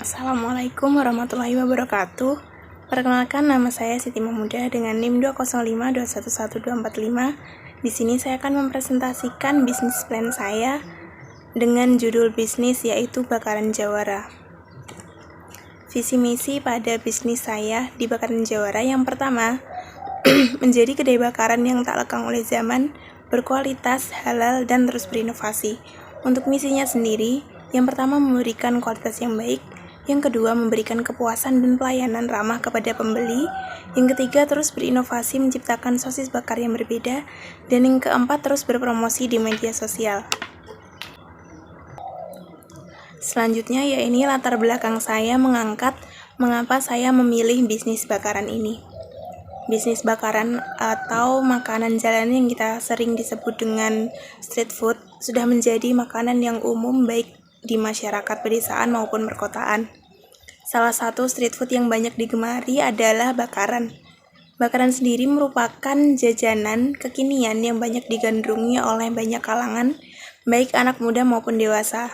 Assalamualaikum warahmatullahi wabarakatuh. Perkenalkan, nama saya Siti Mahmudah dengan NIM 205211245. Di sini saya akan mempresentasikan bisnis plan saya dengan judul bisnis yaitu Bakaran Jawara. Visi misi pada bisnis saya di Bakaran Jawara yang pertama, menjadi kedai bakaran yang tak lekang oleh zaman, berkualitas, halal, dan terus berinovasi. Untuk misinya sendiri, yang pertama memberikan kualitas yang baik, yang kedua memberikan kepuasan dan pelayanan ramah kepada pembeli, yang ketiga terus berinovasi menciptakan sosis bakar yang berbeda, dan yang keempat terus berpromosi di media sosial. Selanjutnya ini latar belakang saya mengangkat mengapa saya memilih bisnis bakaran ini. Bisnis bakaran atau makanan jalanan yang kita sering disebut dengan street food sudah menjadi makanan yang umum baik di masyarakat pedesaan maupun perkotaan. Salah satu street food yang banyak digemari adalah bakaran. Bakaran sendiri merupakan jajanan kekinian yang banyak digandrungi oleh banyak kalangan, baik anak muda maupun dewasa.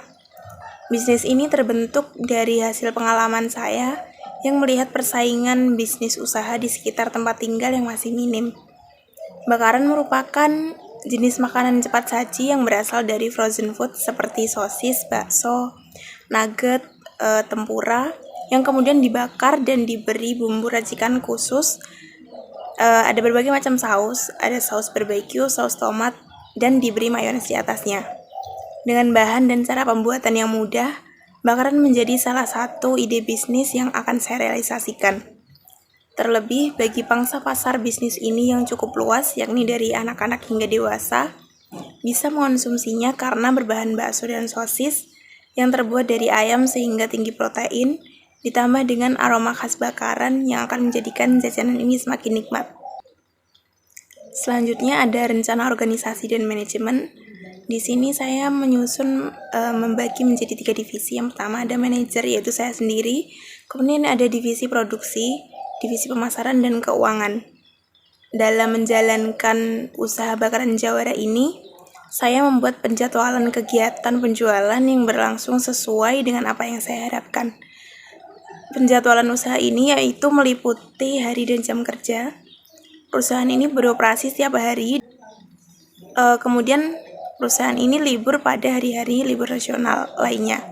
Bisnis ini terbentuk dari hasil pengalaman saya yang melihat persaingan bisnis usaha di sekitar tempat tinggal yang masih minim. Bakaran merupakan jenis makanan cepat saji yang berasal dari frozen food seperti sosis, bakso, nugget, tempura, yang kemudian dibakar dan diberi bumbu racikan khusus. Ada berbagai macam saus, ada saus barbecue, saus tomat, dan diberi mayones di atasnya. Dengan bahan dan cara pembuatan yang mudah, bakaran menjadi salah satu ide bisnis yang akan saya realisasikan. Terlebih bagi pangsa pasar bisnis ini yang cukup luas, yakni dari anak-anak hingga dewasa, bisa mengonsumsinya karena berbahan bakso dan sosis yang terbuat dari ayam sehingga tinggi protein, ditambah dengan aroma khas bakaran yang akan menjadikan jajanan ini semakin nikmat. Selanjutnya ada rencana organisasi dan manajemen. Di sini saya menyusun membagi menjadi 3 divisi. Yang pertama ada manajer, yaitu saya sendiri. Kemudian ada divisi produksi, divisi pemasaran, dan keuangan. Dalam menjalankan usaha Bakaran Jawara ini, saya membuat penjadwalan kegiatan penjualan yang berlangsung sesuai dengan apa yang saya harapkan. Penjadwalan usaha ini yaitu meliputi hari dan jam kerja. Perusahaan ini beroperasi setiap hari. Kemudian perusahaan ini libur pada hari-hari libur nasional lainnya.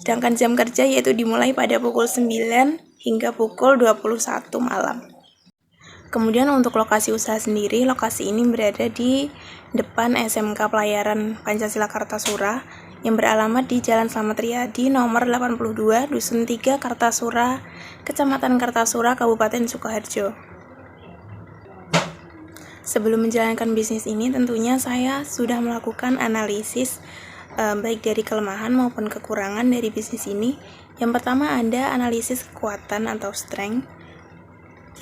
Sedangkan jam kerja yaitu dimulai pada pukul 9 hingga pukul 21 malam. Kemudian untuk lokasi usaha sendiri, lokasi ini berada di depan SMK Pelayaran Pancasila Kartasura yang beralamat di Jalan Slamet Riyadi nomor 82, Dusun 3, Kartasura, Kecamatan Kartasura, Kabupaten Sukoharjo. Sebelum menjalankan bisnis ini, tentunya saya sudah melakukan analisis baik dari kelemahan maupun kekurangan dari bisnis ini. Yang pertama ada analisis kekuatan atau strength.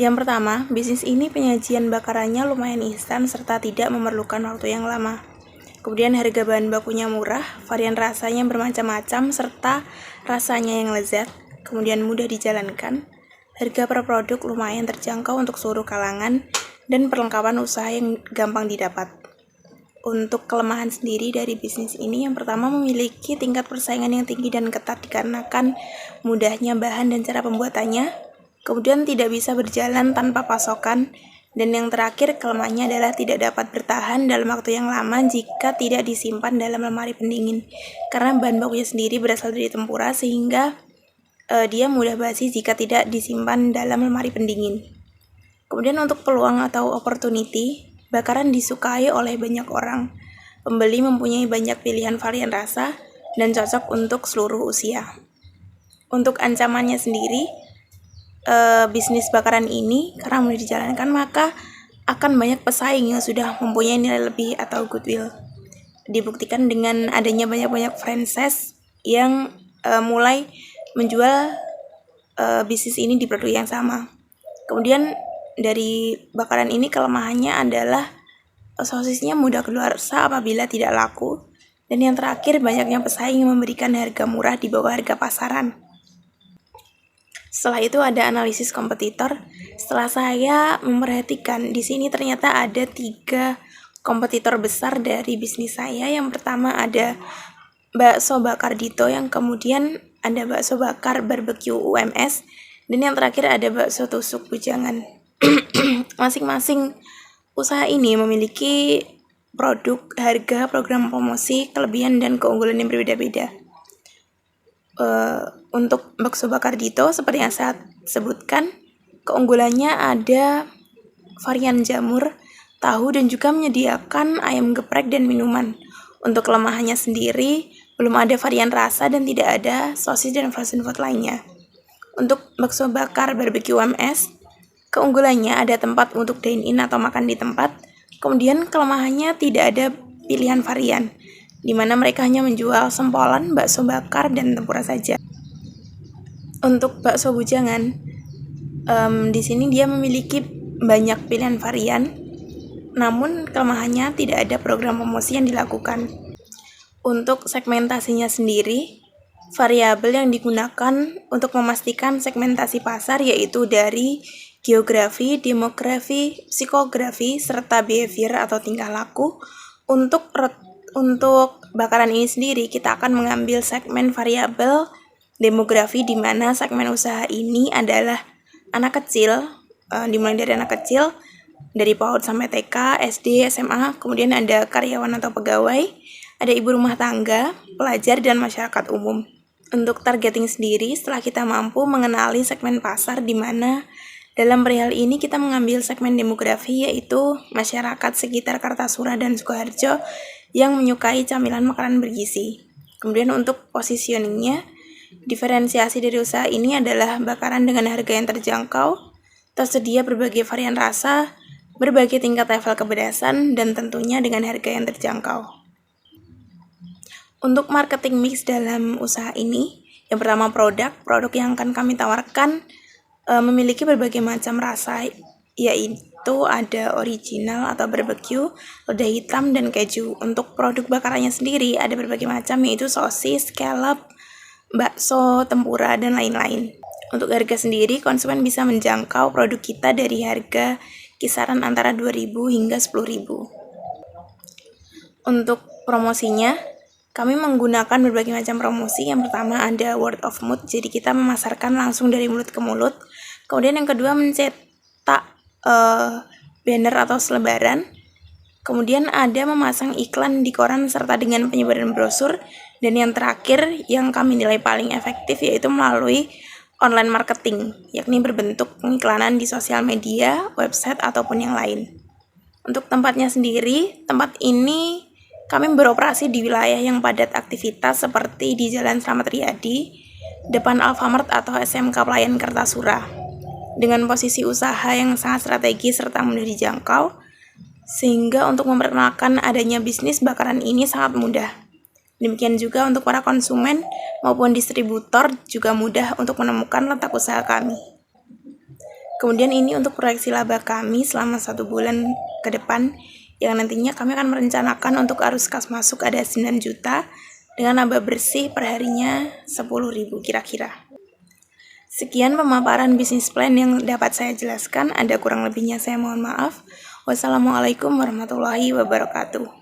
Yang pertama, bisnis ini penyajian bakarannya lumayan instan serta tidak memerlukan waktu yang lama. Kemudian harga bahan bakunya murah, varian rasanya bermacam-macam serta rasanya yang lezat, kemudian mudah dijalankan. Harga per produk lumayan terjangkau untuk seluruh kalangan dan perlengkapan usaha yang gampang didapat. Untuk kelemahan sendiri dari bisnis ini, yang pertama memiliki tingkat persaingan yang tinggi dan ketat dikarenakan mudahnya bahan dan cara pembuatannya, kemudian tidak bisa berjalan tanpa pasokan, dan yang terakhir kelemahannya adalah tidak dapat bertahan dalam waktu yang lama jika tidak disimpan dalam lemari pendingin, karena bahan bakunya sendiri berasal dari tempura sehingga dia mudah basi jika tidak disimpan dalam lemari pendingin. Kemudian untuk peluang atau opportunity, bakaran disukai oleh banyak orang. Pembeli mempunyai banyak pilihan varian rasa dan cocok untuk seluruh usia. Untuk ancamannya sendiri, bisnis bakaran ini karena mudah dijalankan maka akan banyak pesaing yang sudah mempunyai nilai lebih atau goodwill. Dibuktikan dengan adanya banyak-banyak franchise yang mulai menjual bisnis ini di produk yang sama. Kemudian dari bakaran ini kelemahannya adalah sosisnya mudah keluarsa apabila tidak laku, dan yang terakhir banyaknya pesaing yang memberikan harga murah di bawah harga pasaran. Setelah itu ada analisis kompetitor. Setelah saya memperhatikan, di sini ternyata ada 3 kompetitor besar dari bisnis saya. Yang pertama ada bakso bakar Dito yang kemudian ada bakso bakar barbecue UMS, dan yang terakhir ada bakso tusuk bujangan. Masing-masing usaha ini memiliki produk, harga, program promosi, kelebihan, dan keunggulan yang berbeda-beda. Untuk bakso bakar Dito, seperti yang saya sebutkan, keunggulannya ada varian jamur, tahu, dan juga menyediakan ayam geprek dan minuman. Untuk kelemahannya sendiri, belum ada varian rasa dan tidak ada sosis dan frozen food lainnya. Untuk bakso bakar barbecue UMS, keunggulannya ada tempat untuk dine-in atau makan di tempat. Kemudian kelemahannya tidak ada pilihan varian, di mana mereka hanya menjual sempolan, bakso bakar, dan tempura saja. Untuk bakso bujangan, di sini dia memiliki banyak pilihan varian, namun kelemahannya tidak ada program promosi yang dilakukan. Untuk segmentasinya sendiri, variabel yang digunakan untuk memastikan segmentasi pasar yaitu dari geografi, demografi, psikografi, serta behavior atau tingkah laku. Untuk bakaran ini sendiri, kita akan mengambil segmen variabel demografi, di mana segmen usaha ini adalah anak kecil, dimulai dari anak kecil, dari PAUD sampai TK, SD, SMA, kemudian ada karyawan atau pegawai, ada ibu rumah tangga, pelajar, dan masyarakat umum. Untuk targeting sendiri, setelah kita mampu mengenali segmen pasar, di mana dalam perihal ini kita mengambil segmen demografi yaitu masyarakat sekitar Kartasura dan Sukoharjo yang menyukai camilan makanan bergizi. Kemudian untuk positioningnya, diferensiasi dari usaha ini adalah bakaran dengan harga yang terjangkau, tersedia berbagai varian rasa, berbagai tingkat level kepedasan, dan tentunya dengan harga yang terjangkau. Untuk marketing mix dalam usaha ini, yang pertama produk yang akan kami tawarkan memiliki berbagai macam rasa, yaitu ada original atau barbecue, lada hitam, dan keju. Untuk produk bakarannya sendiri ada berbagai macam, yaitu sosis, scallop, bakso, tempura, dan lain-lain. Untuk harga sendiri, konsumen bisa menjangkau produk kita dari harga kisaran antara 2.000 hingga 10.000. Untuk promosinya, kami menggunakan berbagai macam promosi. Yang pertama ada word of mouth, jadi kita memasarkan langsung dari mulut ke mulut. Kemudian yang kedua mencetak banner atau selebaran. Kemudian ada memasang iklan di koran serta dengan penyebaran brosur. Dan yang terakhir yang kami nilai paling efektif yaitu melalui online marketing, yakni berbentuk pengiklanan di sosial media, website, ataupun yang lain. Untuk tempatnya sendiri, tempat ini kami beroperasi di wilayah yang padat aktivitas seperti di Jalan Slamet Riyadi, depan Alfamart atau SMK Pelayan Kartasura. Dengan posisi usaha yang sangat strategis serta mudah dijangkau, sehingga untuk memperkenalkan adanya bisnis bakaran ini sangat mudah. Demikian juga untuk para konsumen maupun distributor juga mudah untuk menemukan letak usaha kami. Kemudian ini untuk proyeksi laba kami selama 1 bulan ke depan, yang nantinya kami akan merencanakan untuk arus kas masuk ada 9 juta dengan laba bersih per harinya 10.000 kira-kira. Sekian pemaparan bisnis plan yang dapat saya jelaskan. Ada kurang lebihnya saya mohon maaf. Wassalamualaikum warahmatullahi wabarakatuh.